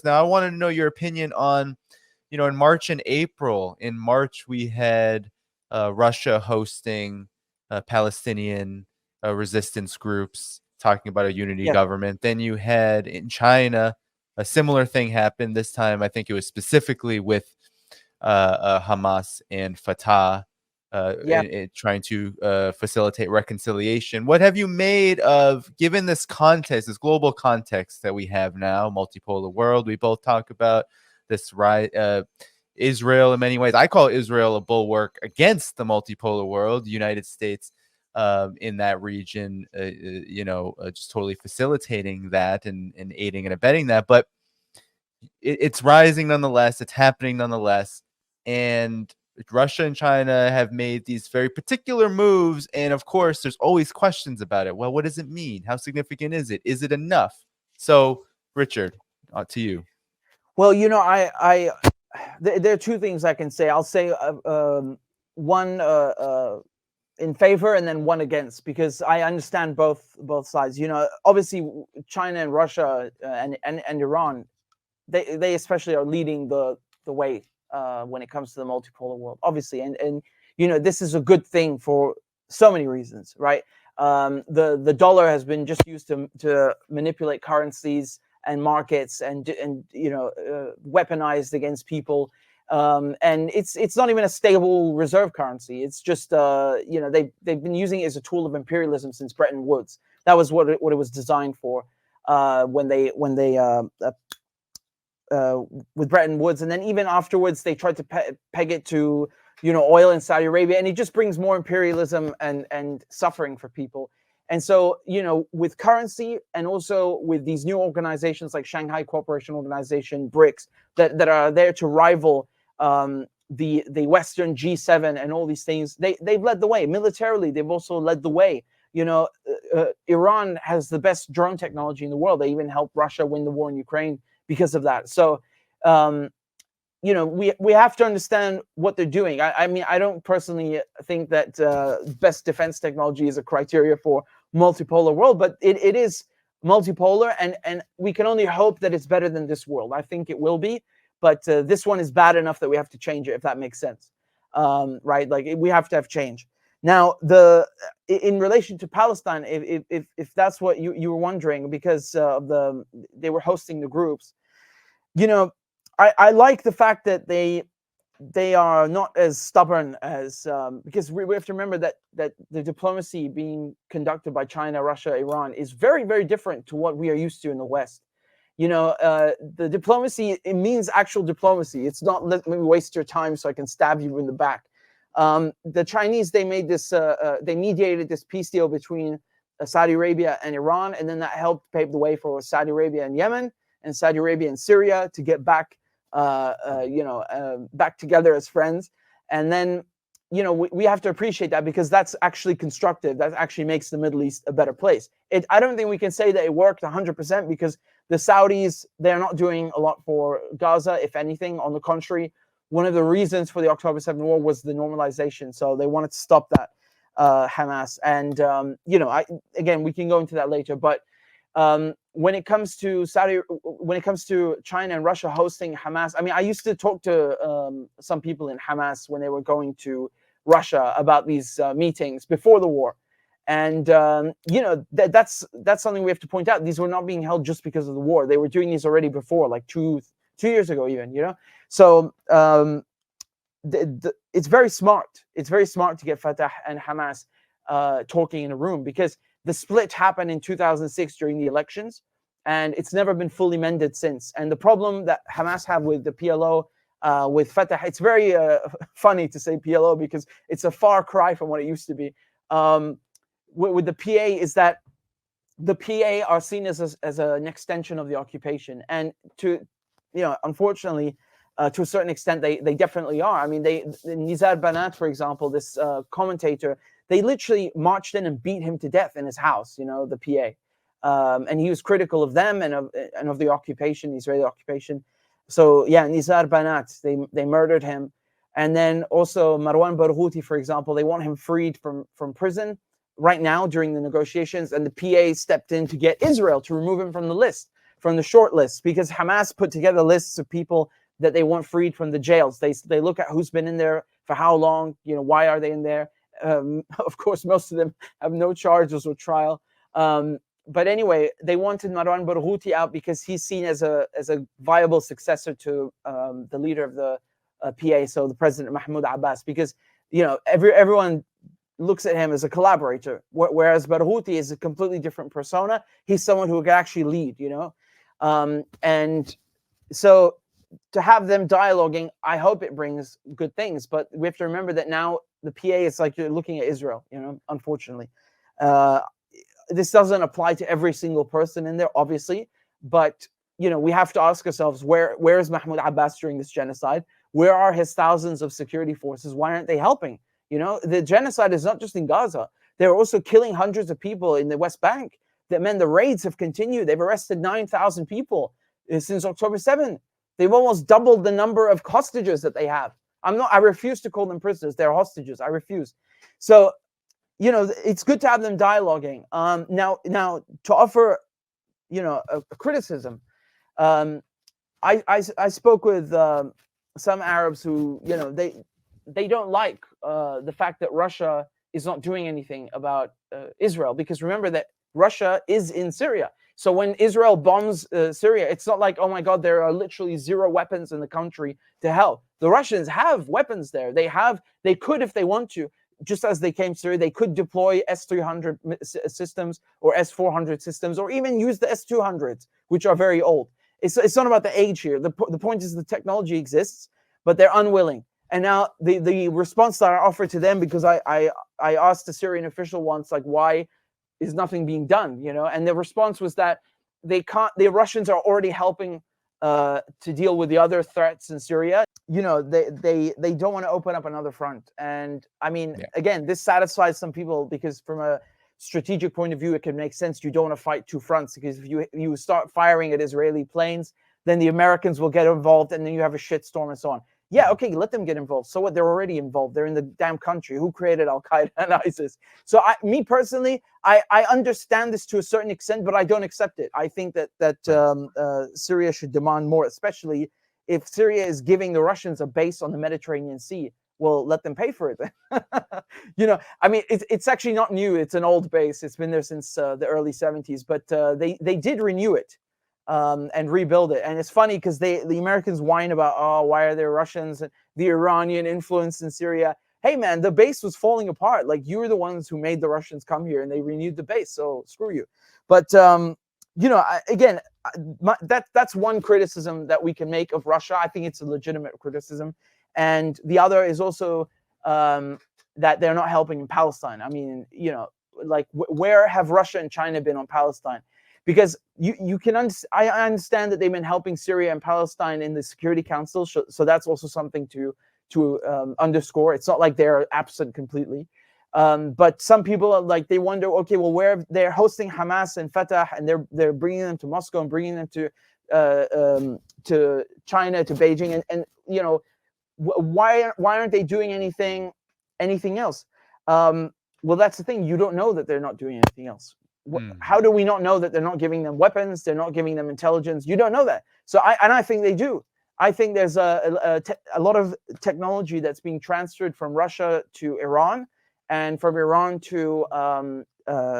Now, I wanted to know your opinion on, in March and April. In March, we had Russia hosting Palestinian resistance groups talking about a unity government. Then you had in China a similar thing happen. This time, I think it was specifically with Hamas and Fatah trying to facilitate reconciliation. What have you made of, given this context, this global context that we have now, multipolar world? We both talk about this Israel in many ways. I call Israel a bulwark against the multipolar world. The United States in that region, just totally facilitating that and aiding and abetting that. But it's rising nonetheless. It's happening nonetheless. And Russia and China have made these very particular moves. And of course, there's always questions about it. Well, what does it mean? How significant is it? Is it enough? So, Richard, to you. Well, there are two things I can say. I'll say one in favor and then one against, because I understand both sides. Obviously, China and Russia and Iran, they especially are leading the way when it comes to the multipolar world, obviously, and this is a good thing for so many reasons, right? The dollar has been just used to manipulate currencies and markets and weaponized against people, and it's not even a stable reserve currency. It's just they've been using it as a tool of imperialism since Bretton Woods. That was what it was designed for when they with Bretton Woods, and then even afterwards they tried to peg it to oil in Saudi Arabia, and it just brings more imperialism and suffering for people. And so with currency and also with these new organizations like Shanghai Cooperation Organization, BRICS, that are there to rival the Western G7 and all these things, they've led the way militarily. They've also led the way. Iran has the best drone technology in the world. They even helped Russia win the war in Ukraine because of that. So, we have to understand what they're doing. I mean, I don't personally think that best defense technology is a criteria for multipolar world, but it is multipolar, and we can only hope that it's better than this world. I think it will be, but this one is bad enough that we have to change it, if that makes sense, right? Like, we have to have change. Now, in relation to Palestine, if that's what you were wondering, because they were hosting the groups, I like the fact that they are not as stubborn as because we have to remember that the diplomacy being conducted by China, Russia, Iran is very, very different to what we are used to in the West. The diplomacy, it means actual diplomacy. It's not let me waste your time so I can stab you in the back. The Chinese, they made this, they mediated this peace deal between Saudi Arabia and Iran, and then that helped pave the way for Saudi Arabia and Yemen and Saudi Arabia and Syria to get back, back together as friends. And then, we have to appreciate that, because that's actually constructive. That actually makes the Middle East a better place. I don't think we can say that it worked 100%, because the Saudis, they're not doing a lot for Gaza, if anything. On the contrary, one of the reasons for the October 7 war was the normalization. So they wanted to stop that, Hamas. And, again, we can go into that later. But when it comes to China and Russia hosting Hamas, I mean, I used to talk to some people in Hamas when they were going to Russia about these meetings before the war. And, that's something we have to point out. These were not being held just because of the war. They were doing these already before, like two years ago even, So it's very smart. It's very smart to get Fatah and Hamas talking in a room, because the split happened in 2006 during the elections, and it's never been fully mended since. And the problem that Hamas have with the PLO, with Fatah, it's very funny to say PLO, because it's a far cry from what it used to be. With the PA is that the PA are seen as an extension of the occupation, and unfortunately, to a certain extent, they definitely are. I mean, Nizar Banat, for example, this commentator, they literally marched in and beat him to death in his house, the PA. And he was critical of them and of the occupation, the Israeli occupation. So, yeah, Nizar Banat, they murdered him. And then also Marwan Barghouti, for example, they want him freed from prison right now during the negotiations. And the PA stepped in to get Israel to remove him from the list. from the short list, because Hamas put together lists of people that they want freed from the jails. They look at who's been in there for how long, why are they in there? Of course, most of them have no charges or trial. But anyway, they wanted Marwan Barghouti out because he's seen as a viable successor to the leader of the PA, so the President Mahmoud Abbas, because everyone looks at him as a collaborator, whereas Barghouti is a completely different persona. He's someone who can actually lead, and so to have them dialoguing, I hope it brings good things. But we have to remember that now the PA is like you're looking at Israel, unfortunately. This doesn't apply to every single person in there, obviously, but we have to ask ourselves, where is Mahmoud Abbas during this genocide? Where are his thousands of security forces? Why aren't they helping? The genocide is not just in Gaza. They're also killing hundreds of people in the West Bank. That meant the raids have continued. They've arrested 9,000 people since October 7th. They've almost doubled the number of hostages that they have. I refuse to call them prisoners. They're hostages. I refuse. So, it's good to have them dialoguing. Now to offer, a criticism. I spoke with some Arabs who, they don't like the fact that Russia is not doing anything about Israel, because remember that Russia is in Syria. So when Israel bombs Syria, it's not like, oh my God, there are literally zero weapons in the country to help. The Russians have weapons there. They could, if they want to, just as they came to Syria, they could deploy S-300 systems or S-400 systems, or even use the S-200s, which are very old. It's not about the age here. The point is the technology exists, but they're unwilling. And now the response that I offered to them, because I asked the Syrian official once, like, why is nothing being done? And the response was that they can't. The Russians are already helping to deal with the other threats in Syria. They don't want to open up another front. And I mean, again, this satisfies some people, because from a strategic point of view, it can make sense. You don't want to fight two fronts, because if you start firing at Israeli planes, then the Americans will get involved, and then you have a shitstorm and so on. Yeah, okay, let them get involved. So what? They're already involved. They're in the damn country. Who created Al Qaeda and ISIS? So me personally, I understand this to a certain extent, but I don't accept it. I think that Syria should demand more, especially if Syria is giving the Russians a base on the Mediterranean Sea. Well, let them pay for it then. I mean, it's actually not new. It's an old base. It's been there since the early 70s, but they did renew it. And rebuild it. And it's funny because the Americans whine about, oh, why are there Russians and the Iranian influence in Syria? Hey, man, the base was falling apart. Like, you were the ones who made the Russians come here, and they renewed the base. So screw you. But, again, that's one criticism that we can make of Russia. I think it's a legitimate criticism. And the other is also that they're not helping in Palestine. I mean, where have Russia and China been on Palestine? Because I understand that they've been helping Syria and Palestine in the Security Council, so that's also something to underscore. It's not like they're absent completely, but some people are like, they wonder, okay, well, where they're hosting Hamas and Fatah, and they're bringing them to Moscow and bringing them to China, to Beijing, and why aren't they doing anything else? Well, that's the thing. You don't know that they're not doing anything else. How do we not know that they're not giving them weapons? They're not giving them intelligence. You don't know that. So I think they do. I think there's a lot of technology that's being transferred from Russia to Iran, and from Iran to the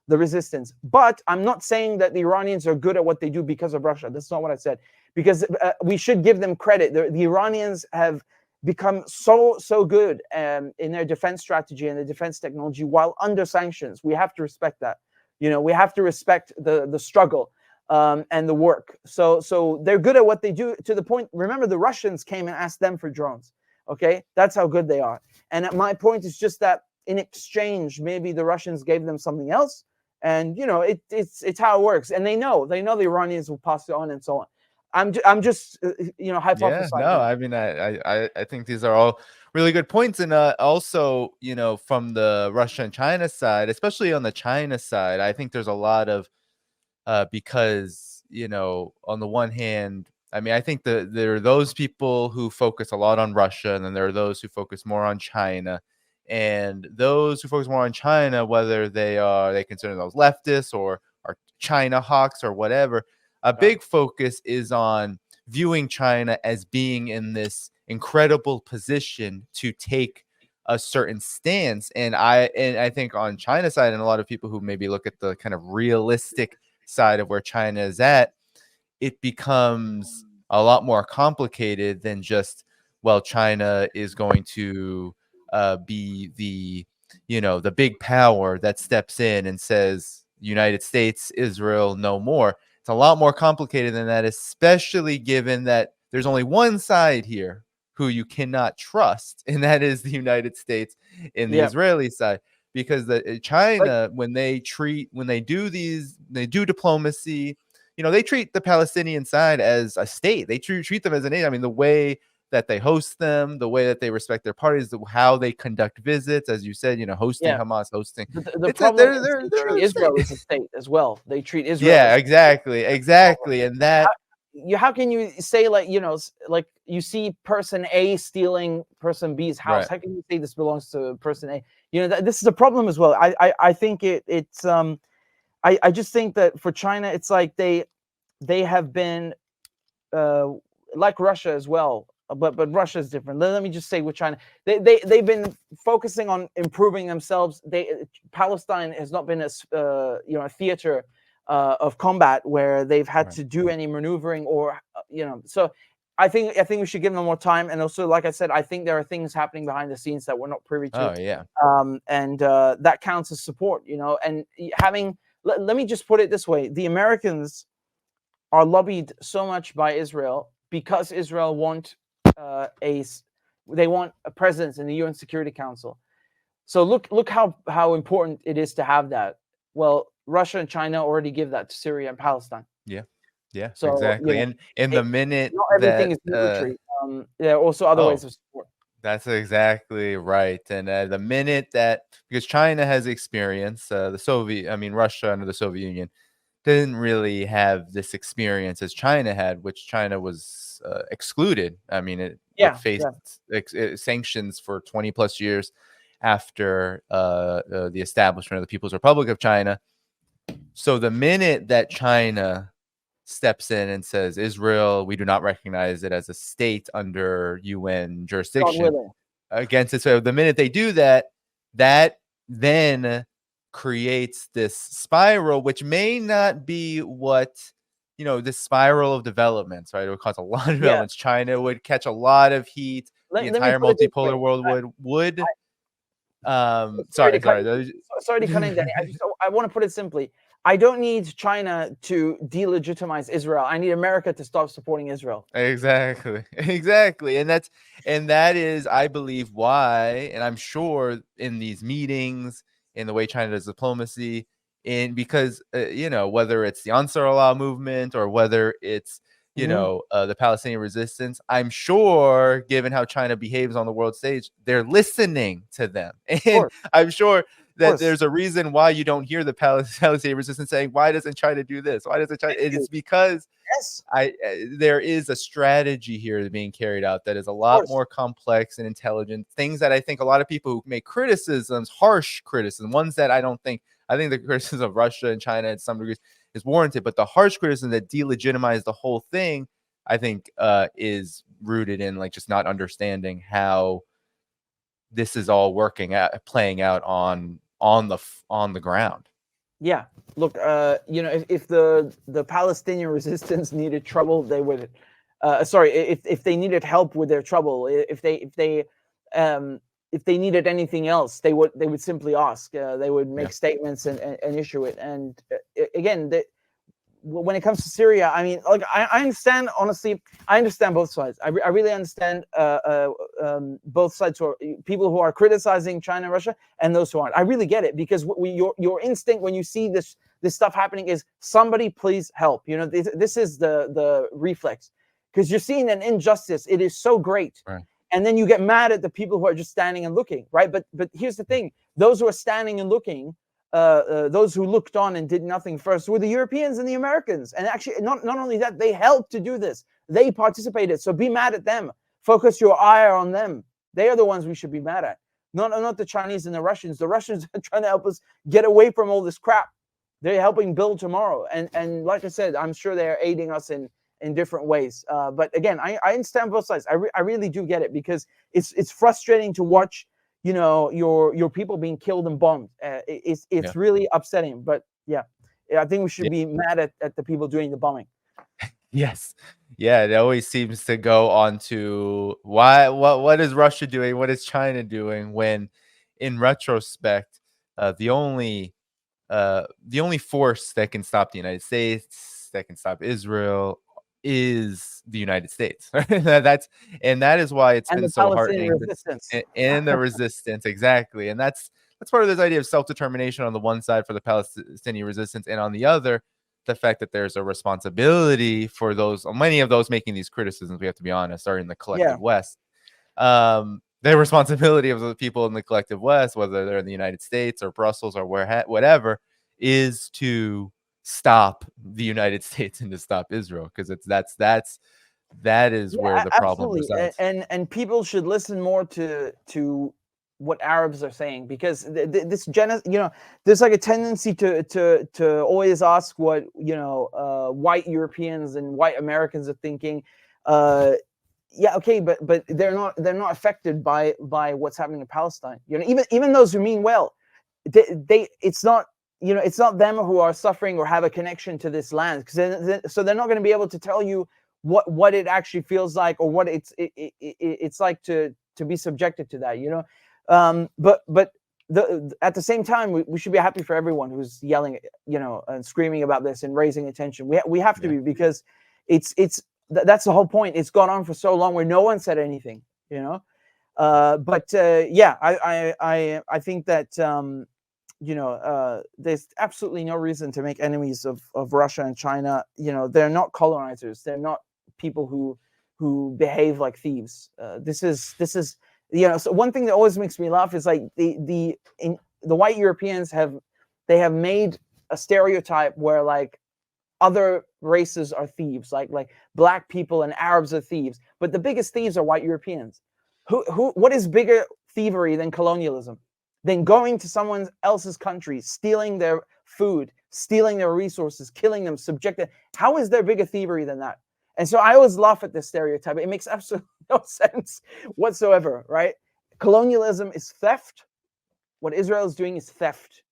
resistance. But I'm not saying that the Iranians are good at what they do because of Russia. That's not what I said. Because we should give them credit. The Iranians have become so good in their defense strategy and the defense technology while under sanctions. We have to respect that. We have to respect the struggle and the work. So they're good at what they do, to the point. Remember, the Russians came and asked them for drones. Okay, that's how good they are. And my point is just that in exchange, maybe the Russians gave them something else, and it's how it works. And they know the Iranians will pass it on and so on. I'm just hypothesizing. Yeah, no, I mean, I think these are all really good points. And also, from the Russia and China side, especially on the China side, I think there's a lot of because on the one hand, I mean, I think that there are those people who focus a lot on Russia, and then there are those who focus more on China. And those who focus more on China, whether they consider themselves leftists or are China hawks or whatever. A big focus is on viewing China as being in this incredible position to take a certain stance. And I think on China's side, and a lot of people who maybe look at the kind of realistic side of where China is at, it becomes a lot more complicated than just, well, China is going to be the, the big power that steps in and says, United States, Israel, no more. It's a lot more complicated than that, especially given that there's only one side here who you cannot trust, and that is the United States and the Israeli side. Because China, when they do diplomacy, they treat the Palestinian side as a state. They treat them as a nation. I mean, the way that they host them, the way that they respect their parties, how they conduct visits, as you said, hosting Hamas, hosting. The problem is they treat Israel as a state as well. They treat Israel. Yeah, exactly. And that. How can you say, like you see person A stealing person B's house? Right. How can you say this belongs to person A? This is a problem as well. I think it's I just think that for China, it's like they have been like Russia as well, but Russia is different. Let me just say with China, they've been focusing on improving themselves. Palestine has not been a theater of combat where they've had to do any maneuvering or So I think we should give them more time. And also, like I said, I think there are things happening behind the scenes that we're not privy to. Oh yeah. And that counts as support. And having. Let me just put it this way. The Americans are lobbied so much by Israel because Israel want they want a presence in the UN Security Council. So look how important it is to have that. Well, Russia and China already give that to Syria and Palestine. Yeah. So, exactly. And in the minute not everything is military. There are also other ways of support. That's exactly right. And the minute that, because China has experience, Russia under the Soviet Union didn't really have this experience as China had, which China was excluded. I mean, it faced sanctions for 20 plus years after the establishment of the People's Republic of China. So the minute that China steps in and says, Israel, we do not recognize it as a state under UN jurisdiction against it. So the minute they do that, that then creates this spiral, which may not be what, this spiral of developments, right? It would cause a lot of developments. China would catch a lot of heat. The entire multipolar world would. Sorry to cut in, Danny. I want to put it simply. I don't need China to delegitimize Israel. I need America to stop supporting Israel. Exactly. And that is, I believe, why, and I'm sure in these meetings, in the way China does diplomacy, because whether it's the Ansar Allah movement or whether it's the Palestinian resistance, I'm sure, given how China behaves on the world stage, they're listening to them. And I'm sure that there's a reason why you don't hear the Palestinian resistance saying, why doesn't China do this? Why doesn't China? It's because there is a strategy here being carried out that is a lot more complex and intelligent. Things that I think a lot of people who make criticisms, harsh criticism, ones that I think the criticism of Russia and China in some degrees is warranted, but the harsh criticism that delegitimize the whole thing, I think is rooted in just not understanding how this is all playing out on the ground. Yeah, look, if the Palestinian resistance needed trouble, they would. If they needed help with their trouble, if they needed anything else, they would simply ask. They would make statements and issue it. And again, when it comes to Syria, I mean, I understand, honestly, I understand both sides. I really understand both sides, who are people who are criticizing China and Russia and those who aren't. I really get it, because your instinct when you see this stuff happening is, somebody please help. This is the reflex, because you're seeing an injustice. It is so great. Right. And then you get mad at the people who are just standing and looking, right? But here's the thing. Those who are standing and looking, those who looked on and did nothing first, were the Europeans and the Americans. And actually, not only that, they helped to do this. They participated. So be mad at them. Focus your ire on them. They are the ones we should be mad at. Not the Chinese and the Russians. The Russians are trying to help us get away from all this crap. They're helping build tomorrow. And like I said, I'm sure they're aiding us in different ways. But again, I understand both sides. I really do get it, because it's frustrating to watch, you know, your people being killed and bombed. It's really upsetting. But yeah, I think we should be mad at the people doing the bombing. Yes. Yeah, it always seems to go on to what is Russia doing? What is China doing? When in retrospect, the only force that can stop the United States, that can stop Israel, is the United States. That is why it's And been the so Palestinian heartening resistance. and the resistance, exactly. And that's part of this idea of self-determination on the one side for the Palestinian resistance, and on the other, the fact that there's a responsibility for many of those making these criticisms, we have to be honest, are in the collective West. The responsibility of the people in the collective West, whether they're in the United States or Brussels or whatever, is to stop the United States and to stop Israel, because that is where the problem resides. And people should listen more to what Arabs are saying, because this you know, there's like a tendency to always ask what, you know, white Europeans and white Americans are thinking. Yeah, okay, but they're not affected by what's happening in Palestine. You know, even those who mean well, they it's not, you know, it's not them who are suffering or have a connection to this land, because so they're not going to be able to tell you what it actually feels like, or what it's like to be subjected to that, you know. But at the same time, we should be happy for everyone who's yelling, you know, and screaming about this and raising attention. We have to be, because that's the whole point. It's gone on for so long where no one said anything, you know. Yeah, I think that you know, there's absolutely no reason to make enemies of Russia and China. You know, they're not colonizers. They're not people who behave like thieves. This is you know. So one thing that always makes me laugh is like the white Europeans have made a stereotype where like other races are thieves, like black people and Arabs are thieves, but the biggest thieves are white Europeans. What is bigger thievery than colonialism? Than going to someone else's country, stealing their food, stealing their resources, killing them, subjecting. How is there bigger thievery than that? And so I always laugh at this stereotype. It makes absolutely no sense whatsoever, right? Colonialism is theft. What Israel is doing is theft.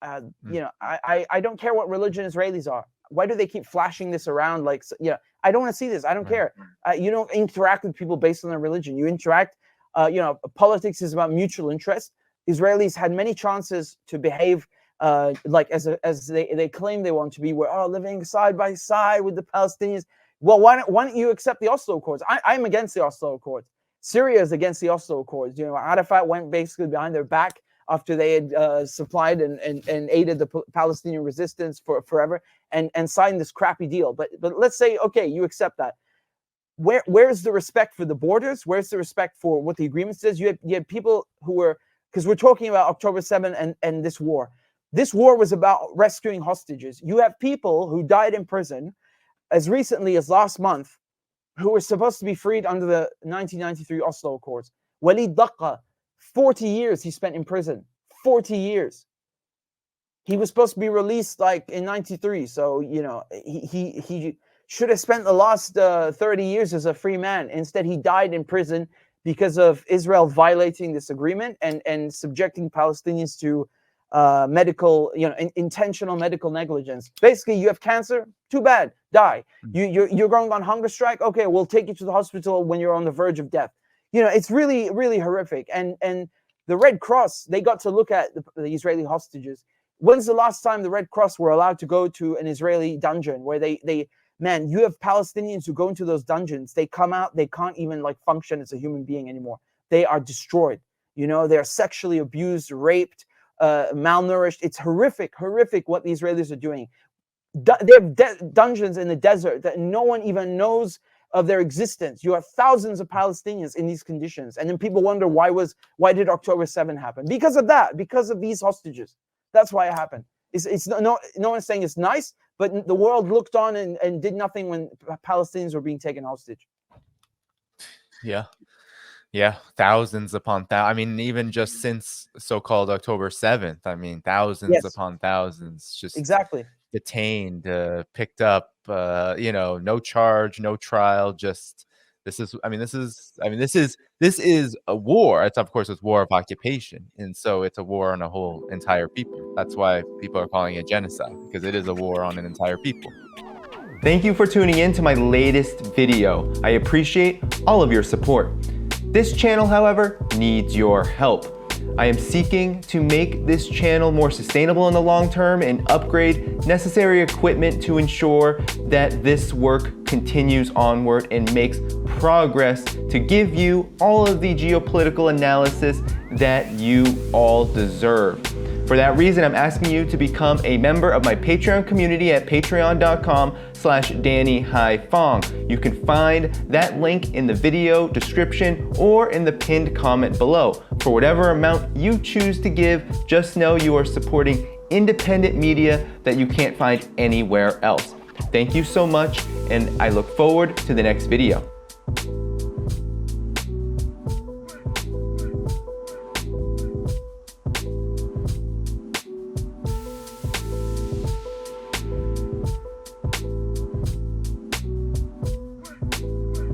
You know, I don't care what religion Israelis are. Why do they keep flashing this around? Like, you know, I don't want to see this. I don't care. You don't interact with people based on their religion. You interact. You know, politics is about mutual interest. Israelis had many chances to behave like as they claim they want to be. We're living side by side with the Palestinians. Well, why don't you accept the Oslo Accords? I'm against the Oslo Accords. Syria is against the Oslo Accords. You know, Arafat went basically behind their back after they had supplied and aided the Palestinian resistance for forever, and signed this crappy deal. But let's say, okay, you accept that. Where's the respect for the borders? Where's the respect for what the agreement says? You had people who were, because we're talking about October 7 and this war. This war was about rescuing hostages. You have people who died in prison as recently as last month who were supposed to be freed under the 1993 Oslo Accords. Walid Daqqa, 40 years he spent in prison. 40 years. He was supposed to be released like in 93. So, you know, he should have spent the last 30 years as a free man. Instead, he died in prison because of Israel violating this agreement and subjecting Palestinians to medical, you know, intentional medical negligence. Basically, you have cancer, too bad, die. You're going on hunger strike, okay, we'll take you to the hospital when you're on the verge of death. You know, it's really, really horrific. And the Red Cross, they got to look at the Israeli hostages. When's the last time the Red Cross were allowed to go to an Israeli dungeon where they man, you have Palestinians who go into those dungeons, they come out, they can't even like function as a human being anymore. They are destroyed. You know, they're sexually abused, raped, malnourished. It's horrific what the Israelis are doing. They have dungeons in the desert that no one even knows of their existence. You have thousands of Palestinians in these conditions. And then people wonder why did October 7 happen? Because of that, because of these hostages. That's why it happened. It's no one's saying it's nice, but the world looked on and did nothing when Palestinians were being taken hostage. Yeah. Yeah, thousands upon thousands. I mean, even just since so-called October 7th, I mean, thousands Yes, upon thousands just exactly. detained, picked up, you know, no charge, no trial, just this is a war. It's of course it's war of occupation. And so it's a war on a whole entire people. That's why people are calling it genocide, because it is a war on an entire people. Thank you for tuning in to my latest video. I appreciate all of your support. This channel, however, needs your help. I am seeking to make this channel more sustainable in the long term and upgrade necessary equipment to ensure that this work continues onward and makes progress to give you all of the geopolitical analysis that you all deserve. For that reason, I'm asking you to become a member of my Patreon community at patreon.com/DannyDhaiphong. You can find that link in the video description or in the pinned comment below. For whatever amount you choose to give, just know you are supporting independent media that you can't find anywhere else. Thank you so much, and I look forward to the next video.